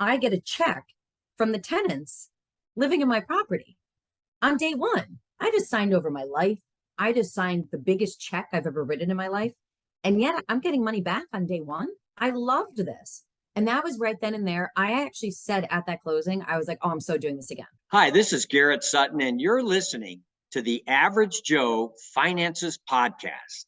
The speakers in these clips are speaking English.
I get a check from the tenants living in my property on day one. I just signed over my life. I just signed the biggest check I've ever written in my life. And yet I'm getting money back on day one. I loved this. And that was right then and there. I actually said at that closing, I was like, oh, I'm so doing this again. Hi, this is Garrett Sutton, and you're listening to the Average Joe Finances Podcast.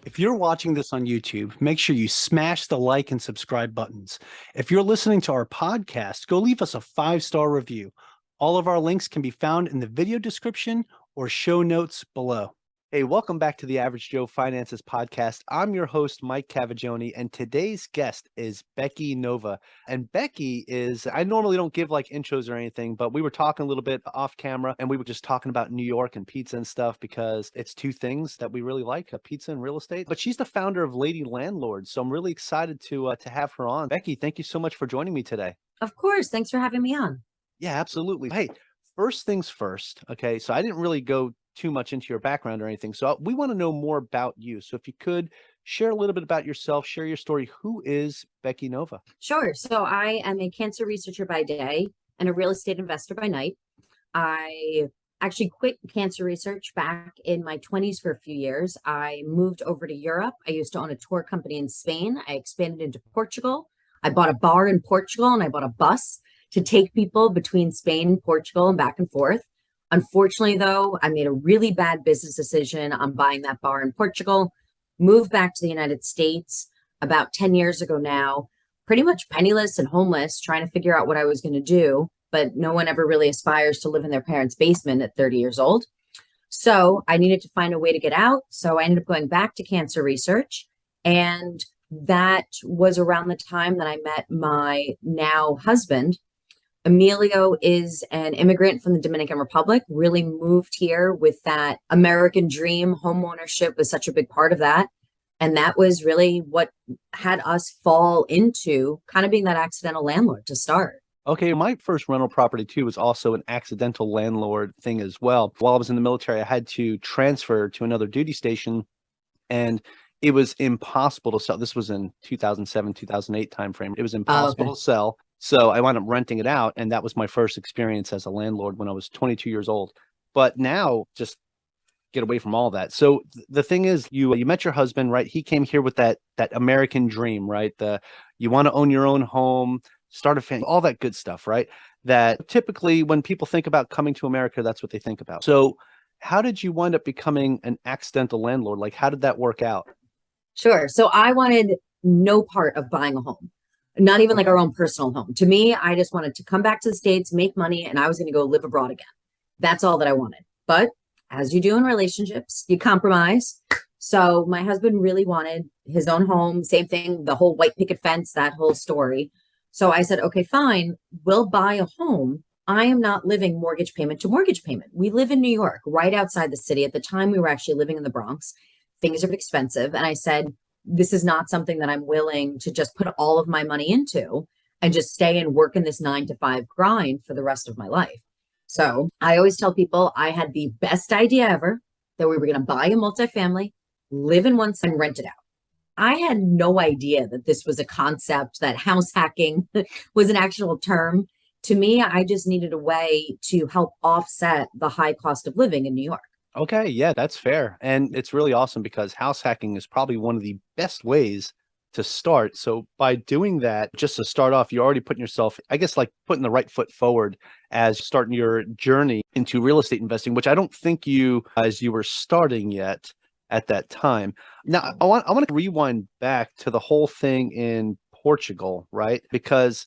If you're watching this on YouTube, make sure you smash the like and subscribe buttons. If you're listening to our podcast, go leave us a 5-star review. All of our links can be found in the video description or show notes below. Hey, welcome back to the Average Joe Finances Podcast. I'm your host, Mike Cavaggioni, and today's guest is Becky Nova. And Becky is, I normally don't give like intros or anything, but we were talking a little bit off camera, and we were just talking about New York and pizza and stuff because it's two things that we really like, pizza and real estate. But she's the founder of Lady Landlords, so I'm really excited to have her on. Becky, thank you so much for joining me today. Of course. Thanks for having me on. Yeah, absolutely. Hey, first things first. Okay, so I didn't really go too much into your background or anything. So we want to know more about you. So if you could share a little bit about yourself, share your story. Who is Becky Nova? Sure. So I am a cancer researcher by day and a real estate investor by night. I actually quit cancer research back in my 20s for a few years. I moved over to Europe. I used to own a tour company in Spain. I expanded into Portugal. I bought a bar in Portugal and I bought a bus to take people between Spain and Portugal and back and forth. Unfortunately, though, I made a really bad business decision on buying that bar in Portugal, moved back to the United States about 10 years ago now, pretty much penniless and homeless, trying to figure out what I was going to do. But no one ever really aspires to live in their parents' basement at 30 years old. So I needed to find a way to get out. So I ended up going back to cancer research. And that was around the time that I met my now husband. Emilio is an immigrant from the Dominican Republic, really moved here with that American dream. Home ownership was such a big part of that. And that was really what had us fall into kind of being that accidental landlord to start. Okay, my first rental property too was also an accidental landlord thing as well. While I was in the military, I had to transfer to another duty station, and it was impossible to sell. This was in 2007, 2008 timeframe. It was impossible to sell. So I wound up renting it out, and that was my first experience as a landlord when I was 22 years old. But now, just get away from all that. So the thing is, you met your husband, right? He came here with that American dream, right? You want to own your own home, start a family, all that good stuff, right? That typically when people think about coming to America, that's what they think about. So how did you wind up becoming an accidental landlord? Like, how did that work out? Sure. So I wanted no part of buying a home. Not even like our own personal home. To me, I just wanted to come back to the States, make money, and I was going to go live abroad again. That's all that I wanted. But as you do in relationships, you compromise. So my husband really wanted his own home. Same thing, the whole white picket fence, that whole story. So I said, okay, fine, we'll buy a home. I am not living mortgage payment to mortgage payment. We live in New York, right outside the city. At the time, we were actually living in the Bronx. Things are expensive. And I said, this is not something that I'm willing to just put all of my money into and just stay and work in this 9-to-5 grind for the rest of my life. So I always tell people I had the best idea ever that we were going to buy a multifamily, live in one and rent it out. I had no idea that this was a concept, that house hacking was an actual term. To me, I just needed a way to help offset the high cost of living in New York. Okay, yeah, that's fair. And it's really awesome because house hacking is probably one of the best ways to start. So by doing that, just to start off, you're already putting yourself, I guess, like putting the right foot forward as starting your journey into real estate investing, which I don't think you, as you were starting yet at that time. Now, I want to rewind back to the whole thing in Portugal, right? Because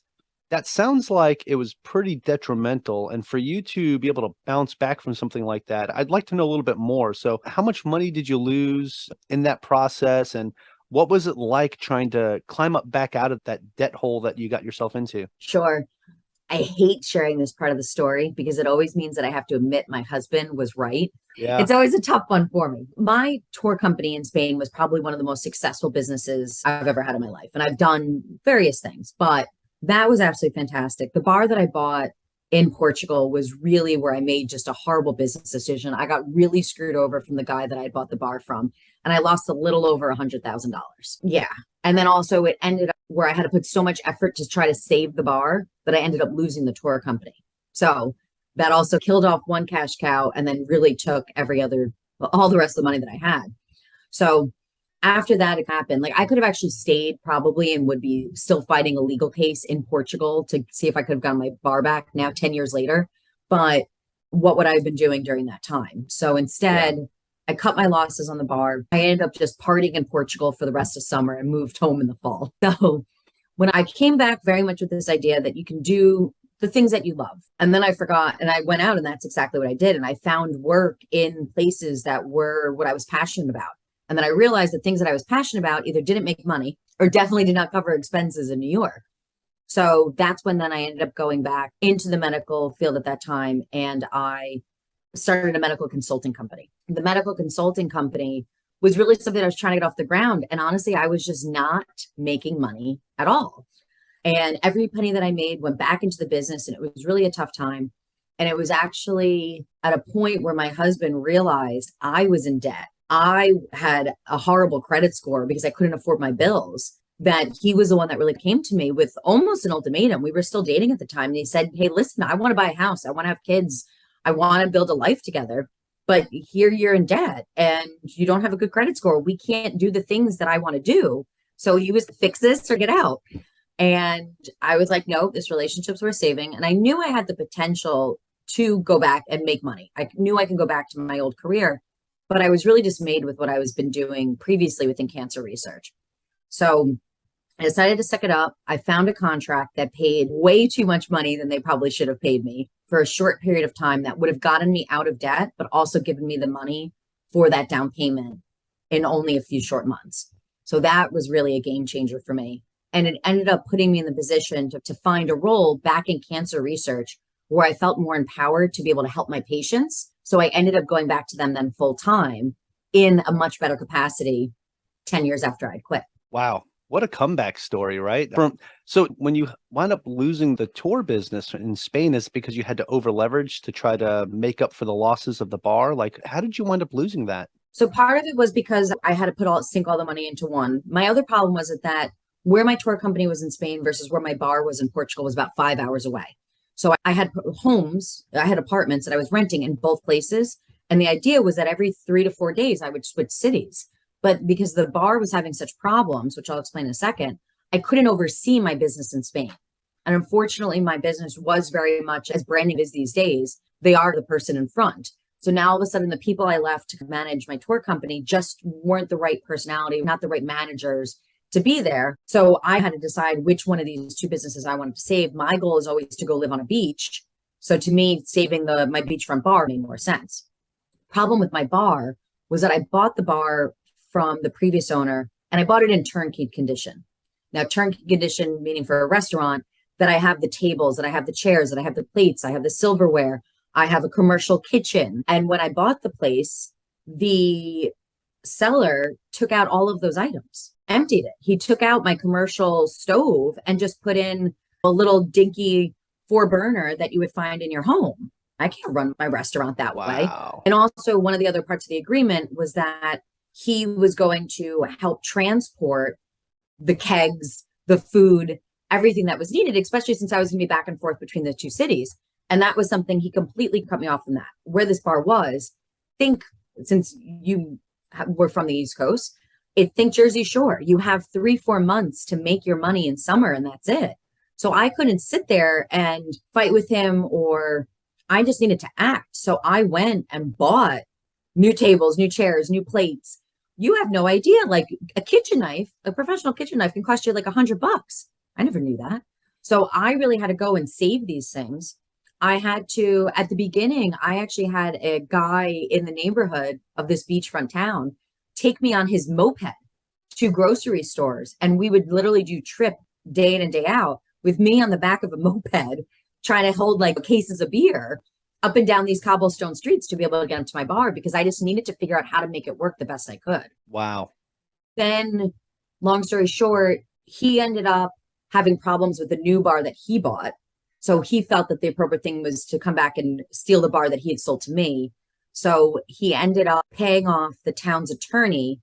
that sounds like it was pretty detrimental. And for you to be able to bounce back from something like that, I'd like to know a little bit more. So how much money did you lose in that process? And What was it like trying to climb up back out of that debt hole that you got yourself into? Sure. I hate sharing this part of the story because it always means that I have to admit my husband was right. Yeah. It's always a tough one for me. My tour company in Spain was probably one of the most successful businesses I've ever had in my life. And I've done various things, but that was absolutely fantastic. The bar that I bought in Portugal was really where I made just a horrible business decision. I got really screwed over from the guy that I bought the bar from, and I lost a little over $100,000. Yeah. And then also it ended up where I had to put so much effort to try to save the bar that I ended up losing the tour company. So that also killed off one cash cow and then really took all the rest of the money that I had. So after that it happened, like I could have actually stayed probably and would be still fighting a legal case in Portugal to see if I could have gotten my bar back now 10 years later. But what would I have been doing during that time? So instead, I cut my losses on the bar. I ended up just partying in Portugal for the rest of summer and moved home in the fall. So when I came back very much with this idea that you can do the things that you love. And then I forgot and I went out and that's exactly what I did. And I found work in places that were what I was passionate about. And then I realized that things that I was passionate about either didn't make money or definitely did not cover expenses in New York. So that's when then I ended up going back into the medical field at that time. And I started a medical consulting company. The medical consulting company was really something I was trying to get off the ground. And honestly, I was just not making money at all. And every penny that I made went back into the business. And it was really a tough time. And it was actually at a point where my husband realized I was in debt. I had a horrible credit score because I couldn't afford my bills, that he was the one that really came to me with almost an ultimatum. We were still dating at the time. And he said, hey, listen, I want to buy a house. I want to have kids. I want to build a life together. But here you're in debt and you don't have a good credit score. We can't do the things that I want to do. So he was fix this or get out. And I was like, no, this relationship's worth saving. And I knew I had the potential to go back and make money. I knew I could go back to my old career. But I was really dismayed with what I was been doing previously within cancer research. So I decided to suck it up. I found a contract that paid way too much money than they probably should have paid me for a short period of time that would have gotten me out of debt, but also given me the money for that down payment in only a few short months. So that was really a game changer for me. And it ended up putting me in the position to find a role back in cancer research where I felt more empowered to be able to help my patients. So I ended up going back to them then full time in a much better capacity 10 years after I'd quit. Wow. What a comeback story, right? So when you wind up losing the tour business in Spain, is because you had to over leverage to try to make up for the losses of the bar? Like, how did you wind up losing that? So part of it was because I had to sink all the money into one. My other problem was that where my tour company was in Spain versus where my bar was in Portugal was about 5 hours away. So I had apartments that I was renting in both places. And the idea was that every 3 to 4 days, I would switch cities. But because the bar was having such problems, which I'll explain in a second, I couldn't oversee my business in Spain. And unfortunately, my business was very much, as branding is these days, they are the person in front. So now all of a sudden, the people I left to manage my tour company just weren't the right personality, not the right managers to be there. So I had to decide which one of these two businesses I wanted to save. My goal is always to go live on a beach. So to me, saving my beachfront bar made more sense. Problem with my bar was that I bought the bar from the previous owner and I bought it in turnkey condition. Now, turnkey condition, meaning for a restaurant, that I have the tables, that I have the chairs, that I have the plates, I have the silverware, I have a commercial kitchen. And when I bought the place, the seller took out all of those items, emptied it. He took out my commercial stove and just put in a little dinky 4-burner that you would find in your home. I can't run my restaurant that way. And also one of the other parts of the agreement was that he was going to help transport the kegs, the food, everything that was needed, especially since I was going to be back and forth between the two cities. And that was something he completely cut me off from that. Where this bar was, since you were from the East Coast, think Jersey Shore. You have 3-4 months to make your money in summer and that's it. So I couldn't sit there and fight with him, or I just needed to act. So I went and bought new tables, new chairs, new plates. You have no idea. Like a kitchen knife, a professional kitchen knife can cost you like $100. I never knew that. So I really had to go and save these things. I had to, at the beginning, I actually had a guy in the neighborhood of this beachfront town take me on his moped to grocery stores. And we would literally do trip day in and day out with me on the back of a moped trying to hold like cases of beer up and down these cobblestone streets to be able to get into my bar, because I just needed to figure out how to make it work the best I could. Wow. Then, long story short, he ended up having problems with the new bar that he bought. So he felt that the appropriate thing was to come back and steal the bar that he had sold to me. So he ended up paying off the town's attorney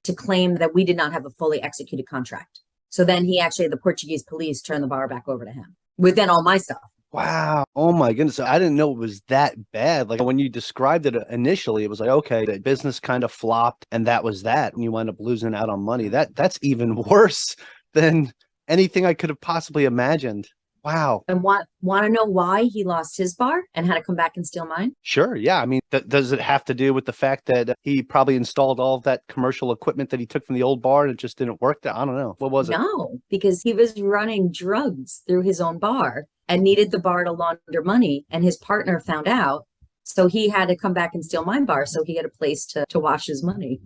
to claim that we did not have a fully executed contract. So then he actually, the Portuguese police turned the bar back over to him within all my stuff. Wow. Oh my goodness. I didn't know it was that bad. Like when you described it initially, it was like, okay, the business kind of flopped and that was that. And you wind up losing out on money. That's even worse than anything I could have possibly imagined. Wow. And want to know why he lost his bar and had to come back and steal mine? Sure. Yeah. I mean, does it have to do with the fact that he probably installed all of that commercial equipment that he took from the old bar and it just didn't work? I don't know. What was it? No, because he was running drugs through his own bar and needed the bar to launder money. And his partner found out. So he had to come back and steal my bar so he had a place to wash his money.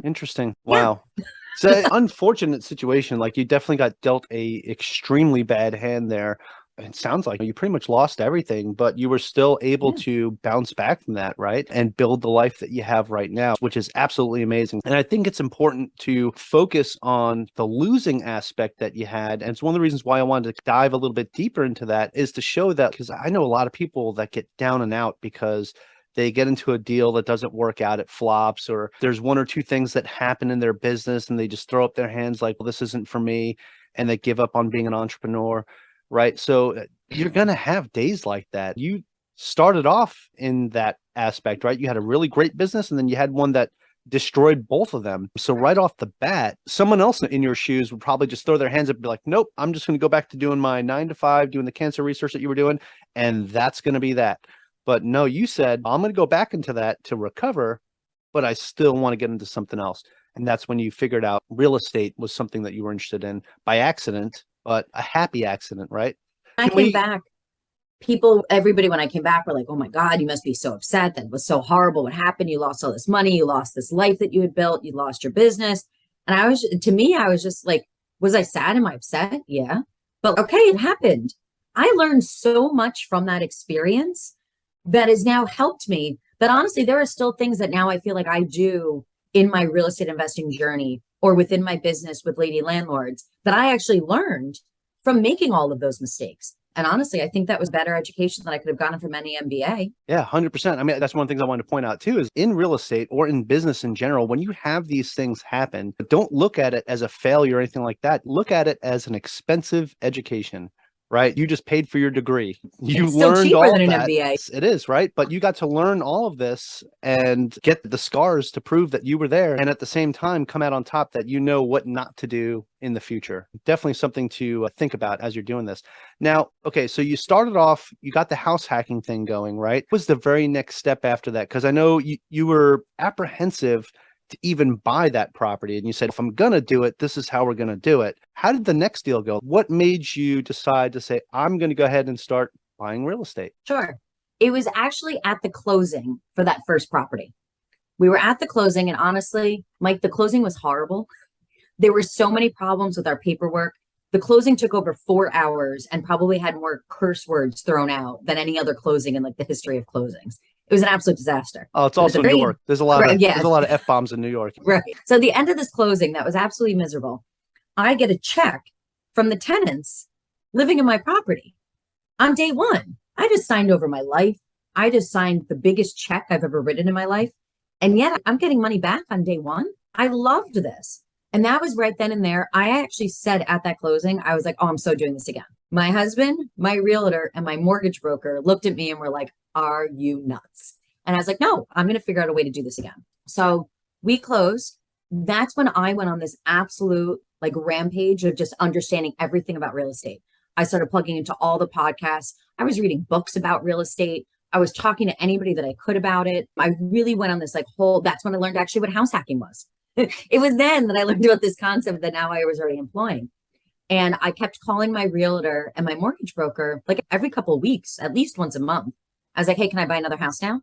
Interesting. Wow. Yeah. It's an unfortunate situation. Like you definitely got dealt a extremely bad hand there. It sounds like you pretty much lost everything, but you were still able to bounce back from that, right? And build the life that you have right now, which is absolutely amazing. And I think it's important to focus on the losing aspect that you had. And it's one of the reasons why I wanted to dive a little bit deeper into that, is to show that, because I know a lot of people that get down and out because they get into a deal that doesn't work out, it flops, or there's one or two things that happen in their business and they just throw up their hands like, well, this isn't for me. And they give up on being an entrepreneur. Right. So you're going to have days like that. You started off in that aspect, right? You had a really great business and then you had one that destroyed both of them. So right off the bat, someone else in your shoes would probably just throw their hands up and be like, nope, I'm just going to go back to doing my 9 to 5, doing the cancer research that you were doing. And that's going to be that. But no, you said, I'm going to go back into that to recover, but I still want to get into something else. And that's when you figured out real estate was something that you were interested in by accident. But a happy accident, right? I came back. Everybody, when I came back, were like, oh my God, you must be so upset. That was so horrible. What happened? You lost all this money. You lost this life that you had built. You lost your business. And I was just like, was I sad? Am I upset? Yeah. But okay, it happened. I learned so much from that experience that has now helped me. But honestly, there are still things that now I feel like I do in my real estate investing journey or within my business with Lady Landlords that I actually learned from making all of those mistakes. And honestly, I think that was better education than I could have gotten from any MBA. Yeah, 100%. I mean, that's one of the things I wanted to point out too, is in real estate or in business in general, when you have these things happen, don't look at it as a failure or anything like that. Look at it as an expensive education. Right? You just paid for your degree. You it's still learned cheaper all than an that. MBA. It is, right? But you got to learn all of this and get the scars to prove that you were there. And at the same time, come out on top that you know what not to do in the future. Definitely something to think about as you're doing this. Now, okay, so you started off, you got the house hacking thing going, right? What was the very next step after that? Because I know you were apprehensive to even buy that property. And you said, if I'm going to do it, this is how we're going to do it. How did the next deal go? What made you decide to say, I'm going to go ahead and start buying real estate? Sure. It was actually at the closing for that first property. We were at the closing, and honestly, Mike, the closing was horrible. There were so many problems with our paperwork. The closing took over 4 hours and probably had more curse words thrown out than any other closing in like the history of closings. It was an absolute disaster. Oh, it's also New York. There's a lot of there's a lot of F-bombs in New York. Right. So the end of this closing, that was absolutely miserable. I get a check from the tenants living in my property on day one. I just signed over my life. I just signed the biggest check I've ever written in my life. And yet I'm getting money back on day one. I loved this. And that was right then and there. I actually said at that closing, I was like, oh, I'm so doing this again. My husband, my realtor, and my mortgage broker looked at me and were like, are you nuts? And I was like, no, I'm going to figure out a way to do this again. So we closed. That's when I went on this absolute like rampage of just understanding everything about real estate. I started plugging into all the podcasts. I was reading books about real estate. I was talking to anybody that I could about it. I really went on this like that's when I learned actually what house hacking was. It was then that I learned about this concept that now I was already employing. And I kept calling my realtor and my mortgage broker like every couple of weeks, at least once a month. I was like, hey, can I buy another house now?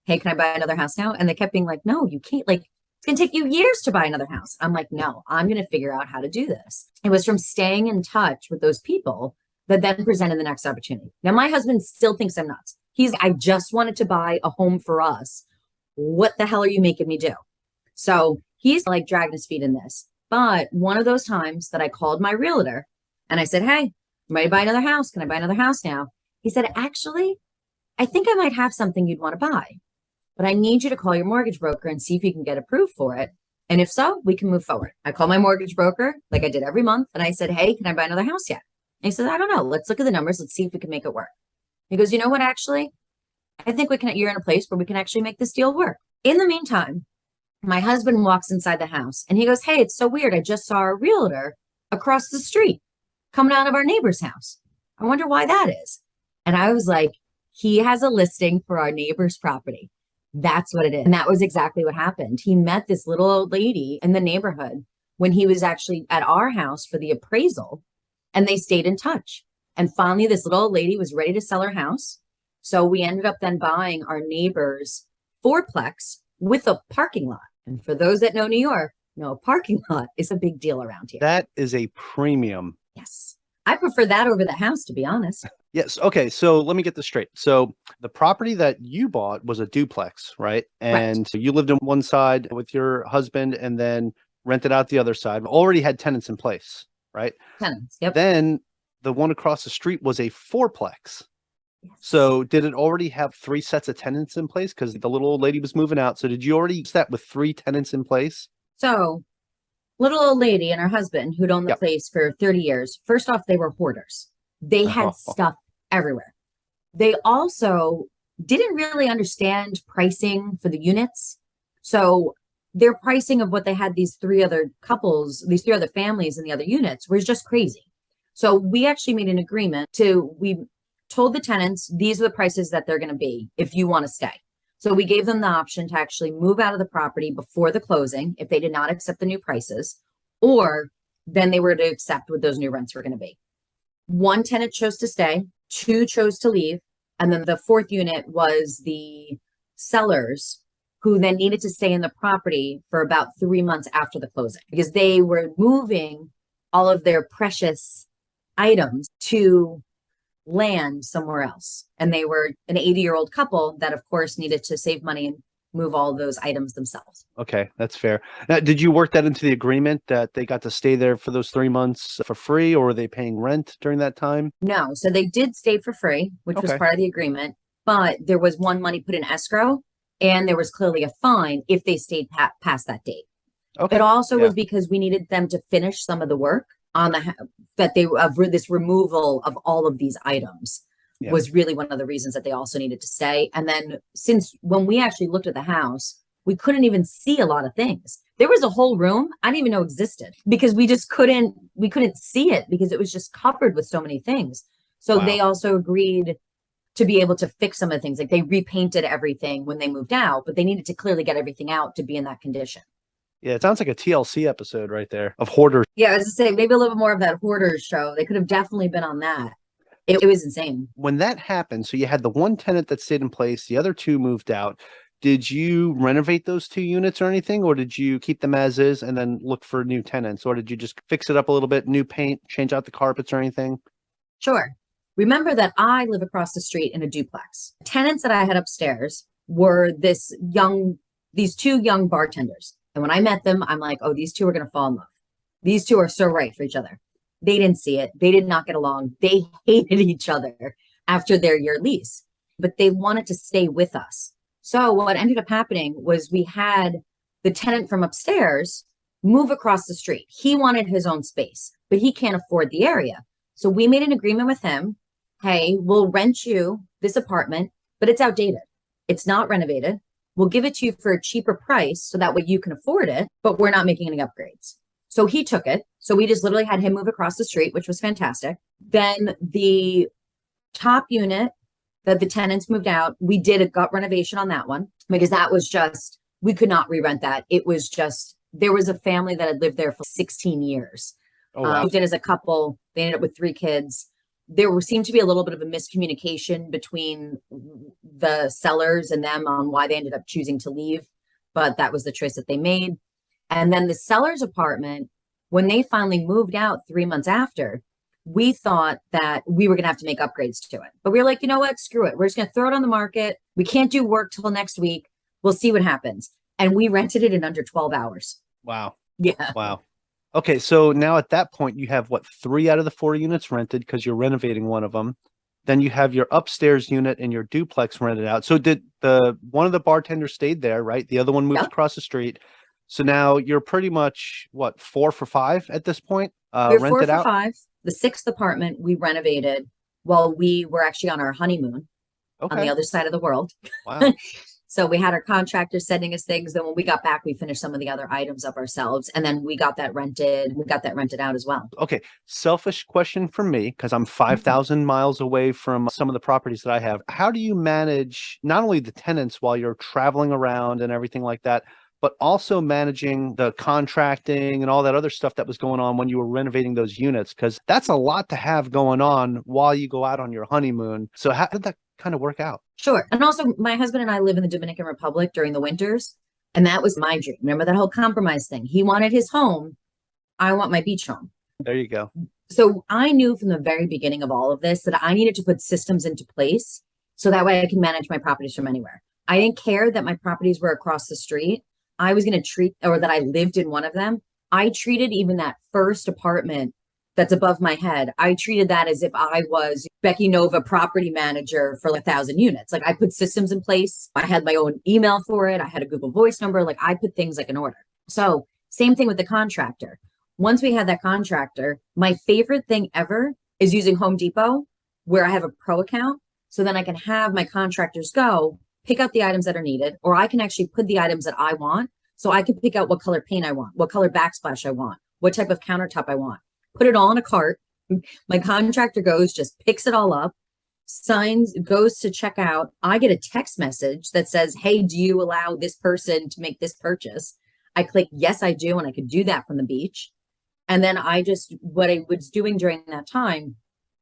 Hey, can I buy another house now? And they kept being like, no, you can't. Like, it's going to take you years to buy another house. I'm like, no, I'm going to figure out how to do this. It was from staying in touch with those people that then presented the next opportunity. Now, my husband still thinks I'm nuts. I just wanted to buy a home for us. What the hell are you making me do? So he's like dragging his feet in this. But one of those times that I called my realtor and I said, hey, I'm ready to buy another house. Can I buy another house now? He said, actually, I think I might have something you'd want to buy, but I need you to call your mortgage broker and see if you can get approved for it. And if so, we can move forward. I called my mortgage broker like I did every month. And I said, hey, can I buy another house yet? And he said, I don't know. Let's look at the numbers. Let's see if we can make it work. He goes, you know what, actually, I think you're in a place where we can actually make this deal work. In the meantime, my husband walks inside the house and he goes, hey, it's so weird. I just saw a realtor across the street coming out of our neighbor's house. I wonder why that is. And I was like, he has a listing for our neighbor's property. That's what it is. And that was exactly what happened. He met this little old lady in the neighborhood when he was actually at our house for the appraisal, and they stayed in touch. And finally, this little old lady was ready to sell her house. So we ended up then buying our neighbor's fourplex with a parking lot. And for those that know New York, a parking lot is a big deal around here. That is a premium. Yes. I prefer that over the house, to be honest. Yes. Okay. So let me get this straight. So the property that you bought was a duplex, right? And so you lived on one side with your husband and then rented out the other side, already had tenants in place, right? Tenants. Yep. Then the one across the street was a fourplex. Yes. So did it already have 3 sets of tenants in place? Because the little old lady was moving out. So did you already use that with 3 tenants in place? So little old lady and her husband who'd owned the place for 30 years. First off, they were hoarders. They had stuff everywhere. They also didn't really understand pricing for the units. So their pricing of what they had these 3 other couples, these 3 other families in the other units was just crazy. So we actually made an agreement we told the tenants, these are the prices that they're going to be if you want to stay. So we gave them the option to actually move out of the property before the closing if they did not accept the new prices, or then they were to accept what those new rents were going to be. 1 tenant chose to stay, 2 chose to leave, and then the 4th unit was the sellers who then needed to stay in the property for about 3 months after the closing because they were moving all of their precious items to land somewhere else. And they were an 80-year-old couple that, of course, needed to save money and move all those items themselves. Okay, that's fair. Now, did you work that into the agreement that they got to stay there for those 3 months for free, or were they paying rent during that time? No, so they did stay for free, which was part of the agreement, but there was one money put in escrow, and there was clearly a fine if they stayed past that date. Okay. It also was because we needed them to finish some of the work on this removal of all of these items. Was really one of the reasons that they also needed to stay. And then since when we actually looked at the house, we couldn't even see a lot of things. There was a whole room I didn't even know existed because we couldn't see it because it was just covered with so many things. So they also agreed to be able to fix some of the things. Like they repainted everything when they moved out, but they needed to clearly get everything out to be in that condition. Yeah, it sounds like a TLC episode right there of hoarders. Yeah, I was to say maybe a little bit more of that hoarders show. They could have definitely been on that. It was insane. When that happened, so you had the 1 tenant that stayed in place, the other 2 moved out. Did you renovate those 2 units or anything, or did you keep them as is and then look for new tenants, or did you just fix it up a little bit, new paint, change out the carpets or anything? Sure. Remember that I live across the street in a duplex. Tenants that I had upstairs were these 2 young bartenders. And when I met them, I'm like, oh, these 2 are going to fall in love. These 2 are so right for each other. They didn't see it. They did not get along. They hated each other after their year lease, but they wanted to stay with us. So what ended up happening was we had the tenant from upstairs move across the street. He wanted his own space, but he can't afford the area. So we made an agreement with him. Hey, we'll rent you this apartment, but it's outdated. It's not renovated. We'll give it to you for a cheaper price so that way you can afford it, but we're not making any upgrades. So he took it. So we just literally had him move across the street, which was fantastic. Then the top unit that the tenants moved out, we did a gut renovation on that one because that was just, we could not re-rent that. It was just, there was a family that had lived there for 16 years. Oh, wow. Moved in as a couple. They ended up with 3 kids. There seemed to be a little bit of a miscommunication between the sellers and them on why they ended up choosing to leave. but that was the choice that they made. And then the seller's apartment, when they finally moved out 3 months after, we thought that we were going to have to make upgrades to it. But we were like, you know what? Screw it. We're just going to throw it on the market. We can't do work till next week. We'll see what happens. And we rented it in under 12 hours. Wow. Yeah. Wow. Okay. So now at that point, you have what, 3 out of the 4 units rented because you're renovating one of them. Then you have your upstairs unit and your duplex rented out. So did one of the bartenders stayed there, right? The other one moved across the street. So now you're pretty much what, 4 for 5 at this point? We're 4 rented for out? 5. The 6th apartment we renovated while we were actually on our honeymoon on the other side of the world. Wow. So we had our contractors sending us things. Then when we got back, we finished some of the other items up ourselves. And then we got that rented. We got that rented out as well. Okay. Selfish question for me, because I'm 5,000 miles away from some of the properties that I have. How do you manage not only the tenants while you're traveling around and everything like that, but also managing the contracting and all that other stuff that was going on when you were renovating those units? Because that's a lot to have going on while you go out on your honeymoon. So how did that kind of work out? Sure. And also, my husband and I live in the Dominican Republic during the winters. And that was my dream. Remember that whole compromise thing? He wanted his home. I want my beach home. There you go. So I knew from the very beginning of all of this that I needed to put systems into place so that way I can manage my properties from anywhere. I didn't care that my properties were across the street. I was going to treat, or that I lived in one of them. I treated even that first apartment that's above my head. I treated that as if I was Becky Nova, property manager for 1,000 units. Like, I put systems in place. I had my own email for it. I had a Google Voice number. Like, I put things like in order. So same thing with the contractor. Once we had that contractor, my favorite thing ever is using Home Depot, where I have a pro account. So then I can have my contractors go pick out the items that are needed, or I can actually put the items that I want. So I can pick out what color paint I want, what color backsplash I want, what type of countertop I want, put it all in a cart. My contractor goes, just picks it all up, signs, goes to check out. I get a text message that says, hey, do you allow this person to make this purchase? I click, yes, I do. And I could do that from the beach. And then what I was doing during that time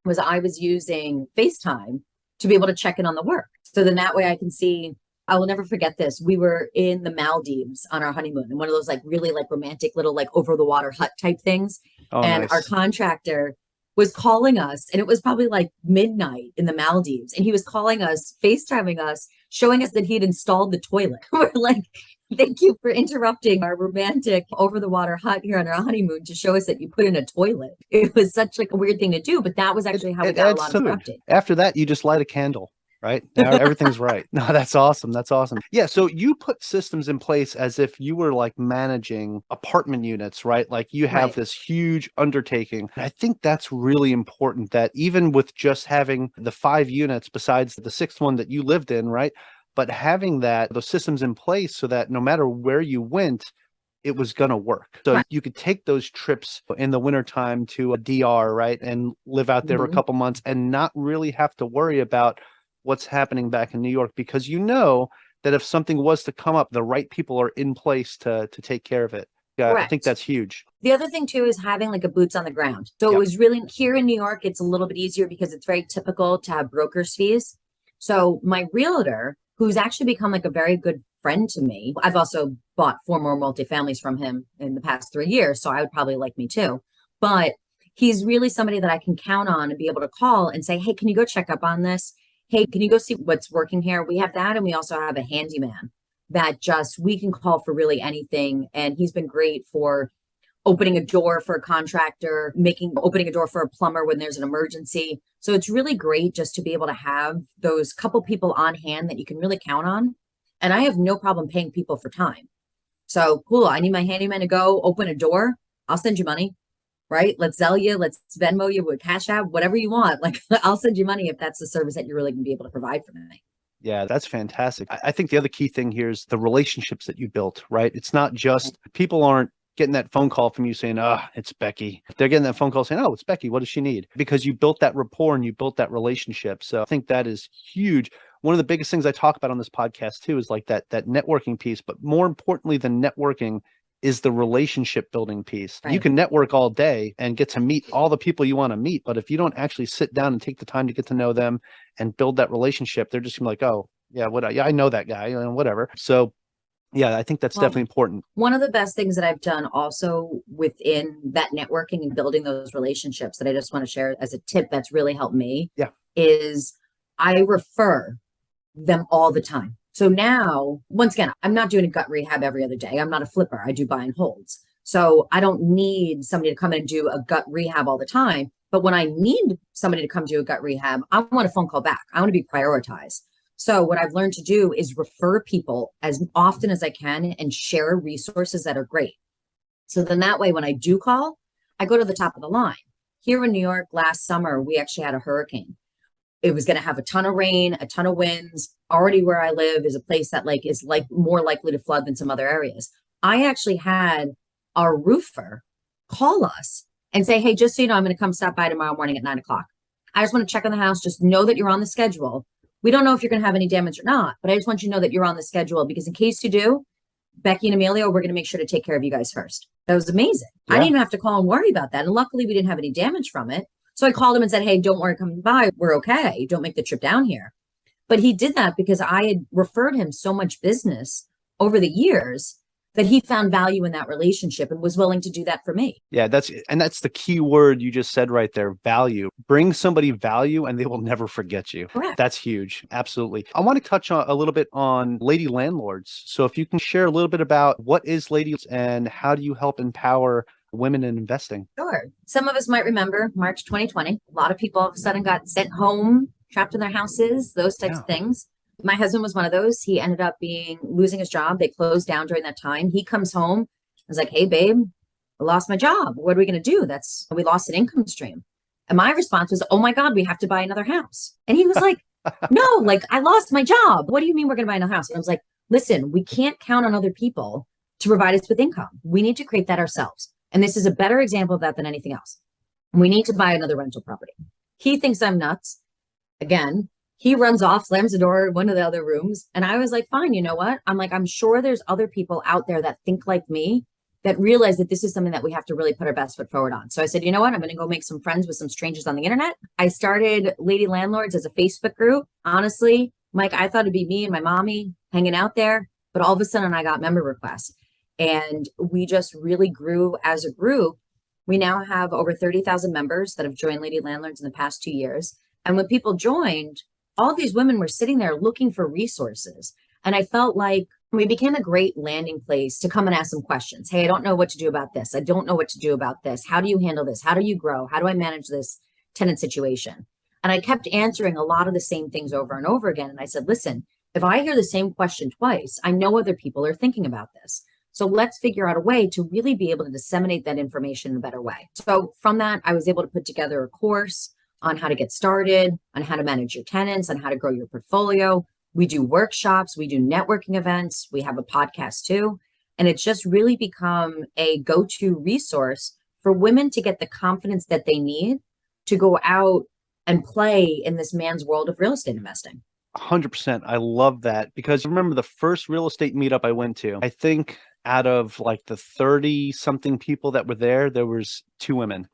was I was using FaceTime to be able to check in on the work. So then that way I can see. I will never forget this. We were in the Maldives on our honeymoon, and one of those really romantic little over the water hut type things. Oh, and nice. Our contractor was calling us, and it was probably midnight in the Maldives. And he was calling us, FaceTiming us, showing us that he had installed the toilet. We're like, thank you for interrupting our romantic over the water hut here on our honeymoon to show us that you put in a toilet. It was such a weird thing to do, but that was actually how we got a lot of updates. After that, you just light a candle. Right now, everything's right. No, that's awesome. That's awesome. Yeah. So you put systems in place as if you were managing apartment units, right? Like you have this huge undertaking. And I think that's really important, that even with just having the 5 units besides the 6th one that you lived in, right? But having those systems in place so that no matter where you went, it was going to work. So you could take those trips in the wintertime to a DR, right? And live out there for a couple months and not really have to worry about what's happening back in New York, because you know that if something was to come up, the right people are in place to take care of it. Yeah, I think that's huge. The other thing too is having a boots on the ground. So it was really, here in New York, it's a little bit easier because it's very typical to have broker's fees. So my realtor, who's actually become a very good friend to me, I've also bought 4 more multifamilies from him in the past 3 years. So I would probably like me too. But he's really somebody that I can count on and be able to call and say, hey, can you go check up on this? Hey, can you go see what's working here? We have that. And we also have a handyman that we can call for really anything. And he's been great for opening a door for a contractor, opening a door for a plumber when there's an emergency. So it's really great just to be able to have those couple people on hand that you can really count on. And I have no problem paying people for time. So cool. I need my handyman to go open a door. I'll send you money. Right? Let's Zelle you, let's Venmo you with Cash App, whatever you want. I'll send you money if that's the service that you're really going to be able to provide for me. Yeah, that's fantastic. I think the other key thing here is the relationships that you built, right? It's not just people aren't getting that phone call from you saying, it's Becky. They're getting that phone call saying, oh, it's Becky. What does she need? Because you built that rapport and you built that relationship. So I think that is huge. One of the biggest things I talk about on this podcast too is that networking piece, but more importantly than networking is the relationship building piece. Right. You can network all day and get to meet all the people you want to meet, but if you don't actually sit down and take the time to get to know them and build that relationship, they're just gonna be like, oh, yeah, I know that guy, and whatever. So Yeah, I think that's Well, definitely important. one of the best things that I've done also within that networking and building those relationships that I just want to share as a tip that's really helped me Yeah. is I refer them all the time. So now, once again, I'm not doing a gut rehab every other day. I'm not a flipper. I do buy and holds. So I don't need somebody to come in and do a gut rehab all the time. But when I need somebody to come do a gut rehab, I want a phone call back. I want to be prioritized. So what I've learned to do is refer people as often as I can and share resources that are great. So then that way, when I do call, I go to the top of the line. Here in New York last summer, we actually had a hurricane. It was going to have a ton of rain, a ton of winds. Already where I live is a place that is more likely to flood than some other areas. I actually had our roofer call us and say, hey, just so you know, I'm going to come stop by tomorrow morning at 9 o'clock. I just want to check on the house. Just know that you're on the schedule. We don't know if you're going to have any damage or not, but I just want you to know that you're on the schedule because in case you do, Becky and Emilio, we're going to make sure to take care of you guys first. That was amazing. I didn't even have to call and worry about that. And luckily we didn't have any damage from it. So I called him and said, hey, don't worry, coming by. We're okay. Don't make the trip down here. But he did that because I had referred him so much business over the years that he found value in that relationship and was willing to do that for me. Yeah, that's the key word you just said right there, value. Bring somebody value and they will never forget you. Correct. That's huge. Absolutely. I want to touch on a little bit on Lady Landlords. So if you can share a little bit about what is Lady and how do you help empower women in investing? Sure. Some of us might remember March 2020. A lot of people all of a sudden got sent home, trapped in their houses, those types of things. My husband was one of those. He ended up losing his job. They closed down during that time. He comes home. I was like, hey, babe, I lost my job. What are we going to do? We lost an income stream. And my response was, oh my God, we have to buy another house. And he was like, no, I lost my job. What do you mean we're going to buy another house? And I was like, listen, we can't count on other people to provide us with income. We need to create that ourselves. And this is a better example of that than anything else. We need to buy another rental property. He thinks I'm nuts. Again, he runs off, slams the door in one of the other rooms. And I was like, fine, you know what? I'm sure there's other people out there that think like me that realize that this is something that we have to really put our best foot forward on. So I said, you know what? I'm going to go make some friends with some strangers on the internet. I started Lady Landlords as a Facebook group. Honestly, Mike, I thought it'd be me and my mommy hanging out there. But all of a sudden I got member requests and we just really grew as a group. We now have over 30,000 members that have joined Lady Landlords in the past 2 years. And when people joined, all these women were sitting there looking for resources. And I felt like we became a great landing place to come and ask some questions. Hey, I don't know what to do about this. I don't know what to do about this. How do you handle this? How do you grow? How do I manage this tenant situation? And I kept answering a lot of the same things over and over again. And I said, listen, if I hear the same question twice, I know other people are thinking about this. So let's figure out a way to really be able to disseminate that information in a better way. So from that, I was able to put together a course on how to get started, on how to manage your tenants, on how to grow your portfolio. We do workshops, we do networking events, we have a podcast too. And it's just really become a go-to resource for women to get the confidence that they need to go out and play in this man's world of real estate investing. 100%. I love that because remember the first real estate meetup I went to, I think out of the 30 something people that were there, there was 2 women.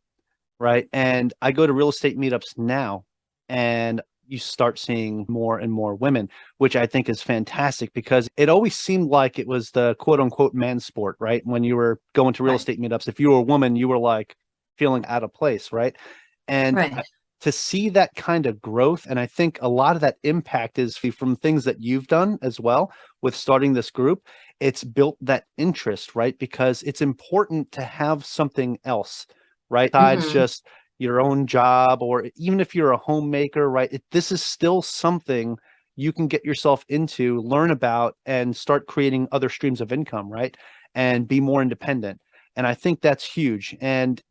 Right. And I go to real estate meetups now and you start seeing more and more women, which I think is fantastic because it always seemed like it was the quote unquote man's sport, right? When you were going to real estate meetups, if you were a woman, you were feeling out of place. Right. And to see that kind of growth. And I think a lot of that impact is from things that you've done as well with starting this group. It's built that interest, right? Because it's important to have something else. Right. Besides just your own job, or even if you're a homemaker, right? This is still something you can get yourself into, learn about, and start creating other streams of income, right? And be more independent. And I think that's huge. And,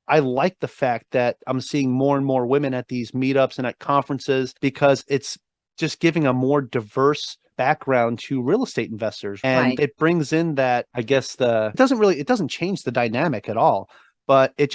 I like the fact that I'm seeing more and more women at these meetups and at conferences because it's just giving a more diverse background to real estate investors. And it brings in that, I guess, it doesn't change the dynamic at all. But it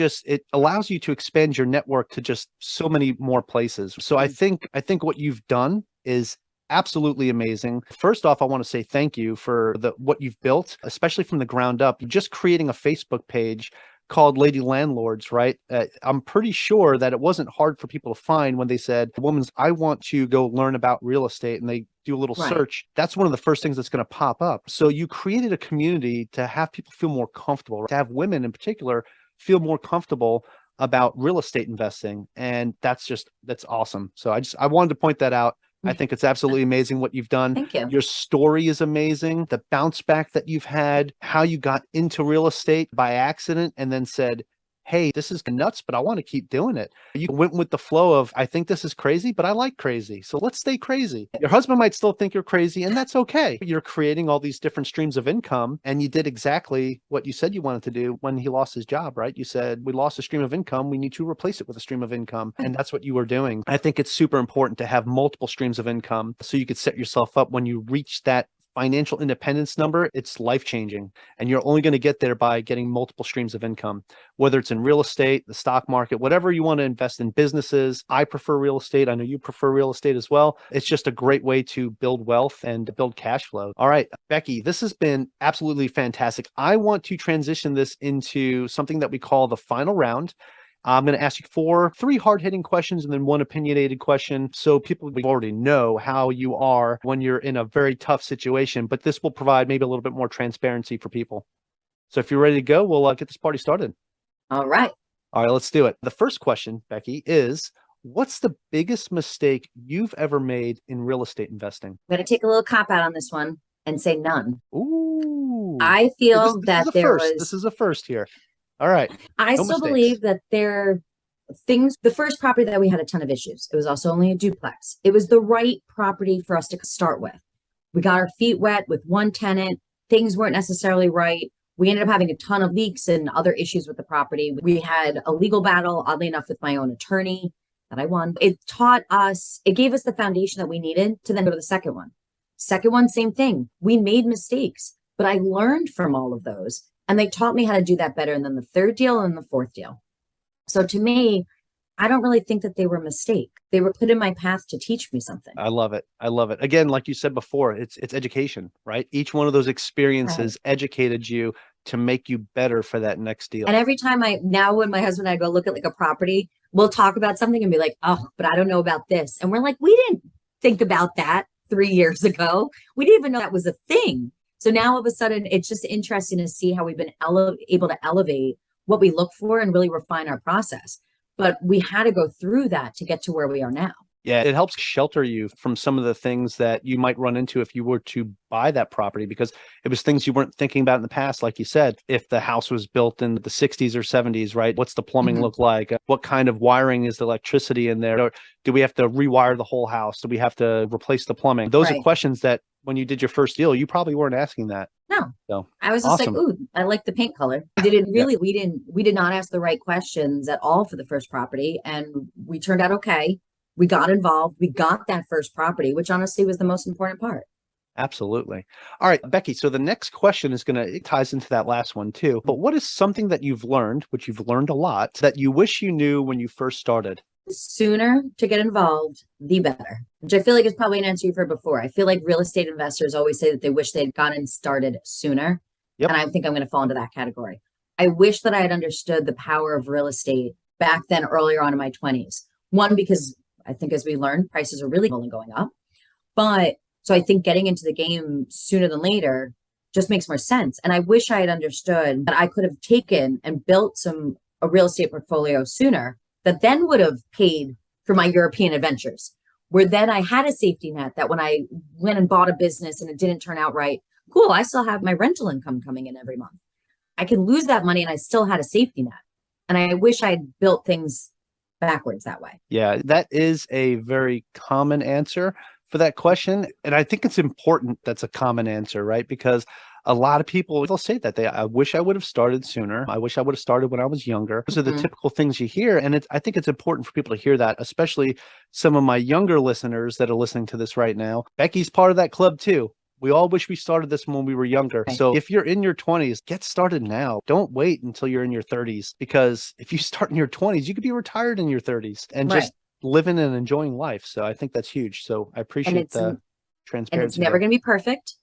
allows you to expand your network to just so many more places. So I think what you've done is absolutely amazing. First off, I want to say thank you for what you've built, especially from the ground up. Just creating a Facebook page called Lady Landlords, right? I'm pretty sure that it wasn't hard for people to find when they said, "Woman's, I want to go learn about real estate," and they do a little Right. search. That's one of the first things that's going to pop up. So you created a community to have people feel more comfortable, to have women in particular feel more comfortable about real estate investing. And that's awesome. So I wanted to point that out. I think it's absolutely amazing what you've done. Thank you. Your story is amazing. The bounce back that you've had, how you got into real estate by accident and then said, "Hey, this is nuts, but I want to keep doing it." You went with the flow of, "I think this is crazy, but I like crazy. So let's stay crazy." Your husband might still think you're crazy, and that's okay. You're creating all these different streams of income, and you did exactly what you said you wanted to do when he lost his job, right? You said, "We lost a stream of income. We need to replace it with a stream of income." And that's what you were doing. I think it's super important to have multiple streams of income so you could set yourself up when you reach that financial independence number. It's life-changing, and you're only going to get there by getting multiple streams of income, whether it's in real estate, the stock market, whatever you want to invest in businesses. I prefer real estate. I know you prefer real estate as well. It's just a great way to build wealth and build cash flow. All right, Becky, this has been absolutely fantastic. I want to transition this into something that we call the final round. I'm going to ask you three hard-hitting questions and then one opinionated question, so people already know how you are when you're in a very tough situation, but this will provide maybe a little bit more transparency for people. So if you're ready to go, we'll get this party started. All right. All right, let's do it. The first question, Becky, is what's the biggest mistake you've ever made in real estate investing? I'm going to take a little cop out on this one and say none. Ooh. I feel that This is a first here. All right. I No still mistakes. believe that the first property that we had a ton of issues. It was also only a duplex. It was the right property for us to start with. We got our feet wet with one tenant. Things weren't necessarily right. We ended up having a ton of leaks and other issues with the property. We had a legal battle, oddly enough, with my own attorney that I won. It gave us the foundation that we needed to then go to the second one. Second one, same thing. We made mistakes, but I learned from all of those. And they taught me how to do that better than the third deal and the fourth deal. So to me, I don't really think that they were a mistake. They were put in my path to teach me something. I love it. I love it. Again, like you said before, it's education, right? Each one of those experiences educated you to make you better for that next deal. And every time when my husband and I go look at like a property, we'll talk about something and be like, "Oh, but I don't know about this." And we're like, "We didn't think about that 3 years ago. We didn't even know that was a thing." So now all of a sudden, it's just interesting to see how we've been able to elevate what we look for and really refine our process. But we had to go through that to get to where we are now. Yeah, it helps shelter you from some of the things that you might run into if you were to buy that property, because it was things you weren't thinking about in the past. Like you said, if the house was built in the 60s or 70s, right? What's the plumbing look like? What kind of wiring is the electricity in there? Or do we have to rewire the whole house? Do we have to replace the plumbing? Those are questions that when you did your first deal, you probably weren't asking that. No. So I was just like, "Ooh, I like the paint color." We did not ask the right questions at all for the first property, and we turned out okay. We got involved. We got that first property, which honestly was the most important part. Absolutely. All right, Becky. So the next question it ties into that last one too. But what is something that you've learned, which you've learned a lot, that you wish you knew when you first started? The sooner to get involved, the better, which I feel like is probably an answer you've heard before. I feel like real estate investors always say that they wish they'd gotten started sooner. Yep. And I think I'm going to fall into that category. I wish that I had understood the power of real estate back then, earlier on in my 20s. One, because I think as we learned, prices are really only going up. But so I think getting into the game sooner than later just makes more sense. And I wish I had understood that I could have taken and built a real estate portfolio sooner that then would have paid for my European adventures, where then I had a safety net that when I went and bought a business and it didn't turn out right, cool, I still have my rental income coming in every month. I can lose that money and I still had a safety net. And I wish I had built things backwards that way. Yeah, that is a very common answer for that question. And I think it's important that's a common answer, right? Because a lot of people, they'll say that I wish I would have started sooner. I wish I would have started when I was younger. Those are the typical things you hear. And I think it's important for people to hear that, especially some of my younger listeners that are listening to this right now. Becky's part of that club too. We all wish we started this when we were younger. Right. So if you're in your 20s, get started now. Don't wait until you're in your 30s, because if you start in your 20s, you could be retired in your 30s and just living and enjoying life. So I think that's huge. So I appreciate the transparency. And it's never going to be perfect.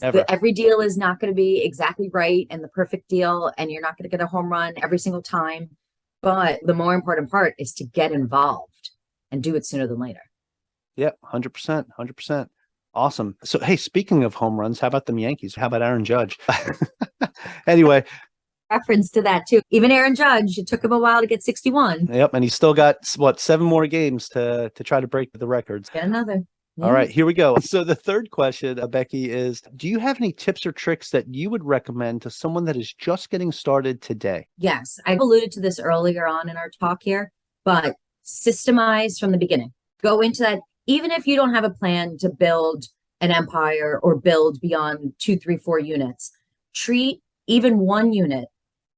Ever. Every deal is not going to be exactly right and the perfect deal, and you're not going to get a home run every single time. But the more important part is to get involved and do it sooner than later. Yep, 100%, 100%. Awesome. So, hey, speaking of home runs, how about them Yankees? How about Aaron Judge? Anyway, Reference to that too. Even Aaron Judge, it took him a while to get 61. yep, and he's still got what, 7 more games to try to break the records. Get another. All right, here we go. So the third question, Becky, is do you have any tips or tricks that you would recommend to someone that is just getting started today? Yes, I alluded to this earlier on in our talk here, but systemize from the beginning. Go into that, even if you don't have a plan to build an empire or build beyond 2, 3, 4 units. Treat even one unit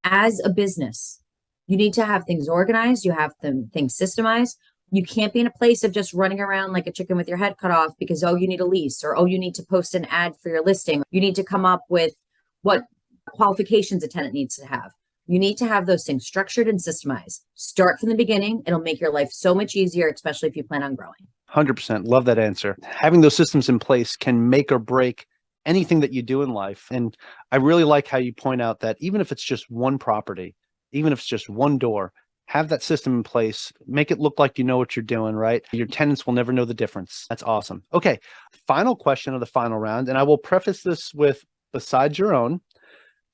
as a business. You need to have things organized. You have things systemized. You can't be in a place of just running around like a chicken with your head cut off because, oh, you need a lease, or, oh, you need to post an ad for your listing. You need to come up with what qualifications a tenant needs to have. You need to have those things structured and systemized. Start from the beginning. It'll make your life so much easier, especially if you plan on growing. 100%. Love that answer. Having those systems in place can make or break anything that you do in life. And I really like how you point out that even if it's just one property, even if it's just one door, have that system in place, make it look like you know what you're doing, right? Your tenants will never know the difference. That's awesome. Okay, final question of the final round, and I will preface this with, besides your own,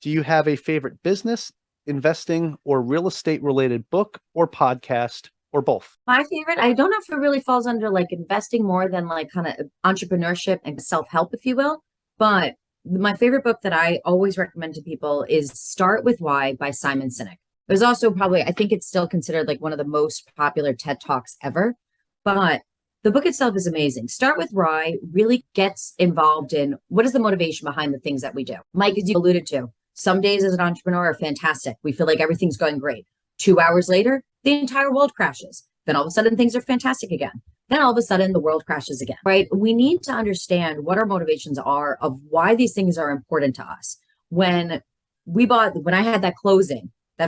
do you have a favorite business, investing, or real estate related book or podcast, or both? My favorite, I don't know if it really falls under like investing more than like kind of entrepreneurship and self-help, if you will, but my favorite book that I always recommend to people is Start With Why by Simon Sinek. There's also probably, I think it's still considered like one of the most popular TED Talks ever, but the book itself is amazing. Start With Why really gets involved in what is the motivation behind the things that we do. Mike, as you alluded to, some days as an entrepreneur are fantastic. We feel like everything's going great. 2 hours later, the entire world crashes. Then all of a sudden things are fantastic again. Then all of a sudden the world crashes again, right? We need to understand what our motivations are of why these things are important to us. When I had that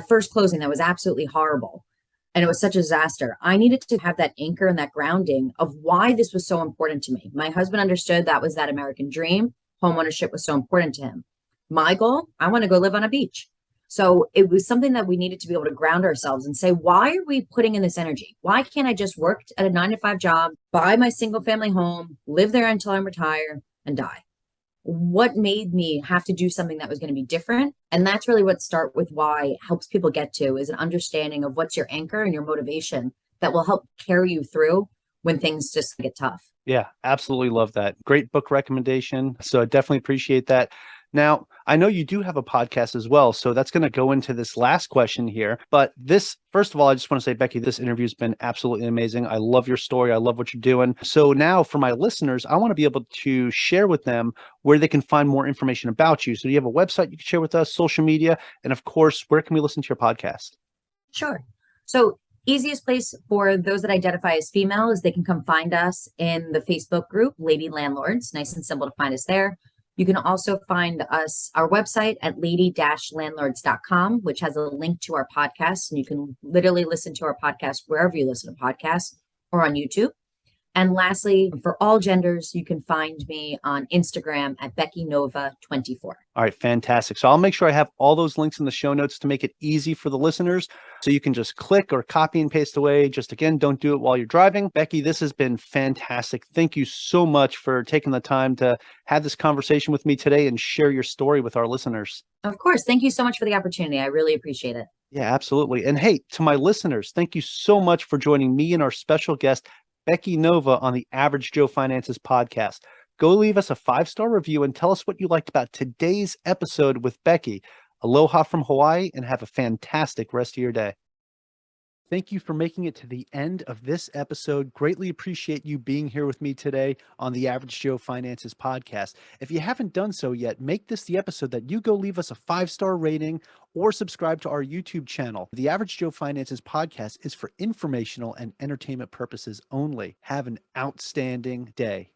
first closing that was absolutely horrible, and it was such a disaster, I needed to have that anchor and that grounding of why this was so important to me. My husband understood that was that American dream. Homeownership was so important to him. My goal, I want to go live on a beach. So it was something that we needed to be able to ground ourselves and say, why are we putting in this energy? Why can't I just work at a 9-to-5 job, buy my single family home, live there until I'm retired and die? What made me have to do something that was going to be different? And that's really what Start With Why helps people get to, is an understanding of what's your anchor and your motivation that will help carry you through when things just get tough. Yeah, absolutely love that. Great book recommendation. So I definitely appreciate that. Now, I know you do have a podcast as well, so that's going to go into this last question here. But first of all, I just want to say, Becky, this interview has been absolutely amazing. I love your story. I love what you're doing. So now for my listeners, I want to be able to share with them where they can find more information about you. So do you have a website you can share with us, social media, and of course, where can we listen to your podcast? Sure. So easiest place for those that identify as female is they can come find us in the Facebook group, Lady Landlords. Nice and simple to find us there. You can also find our website at lady-landlords.com, which has a link to our podcast. And you can literally listen to our podcast wherever you listen to podcasts or on YouTube. And lastly, for all genders, you can find me on Instagram at Becky Nova 24. All right, fantastic. So I'll make sure I have all those links in the show notes to make it easy for the listeners. So you can just click or copy and paste away. Just again, don't do it while you're driving. Becky, this has been fantastic. Thank you so much for taking the time to have this conversation with me today and share your story with our listeners. Of course. Thank you so much for the opportunity. I really appreciate it. Yeah, absolutely. And hey, to my listeners, thank you so much for joining me and our special guest, Becky Nova, on the Average Joe Finances podcast. Go leave us a 5-star review and tell us what you liked about today's episode with Becky. Aloha from Hawaii, and have a fantastic rest of your day. Thank you for making it to the end of this episode. Greatly appreciate you being here with me today on the Average Joe Finances podcast. If you haven't done so yet, make this the episode that you go leave us a 5-star rating or subscribe to our YouTube channel. The Average Joe Finances podcast is for informational and entertainment purposes only. Have an outstanding day.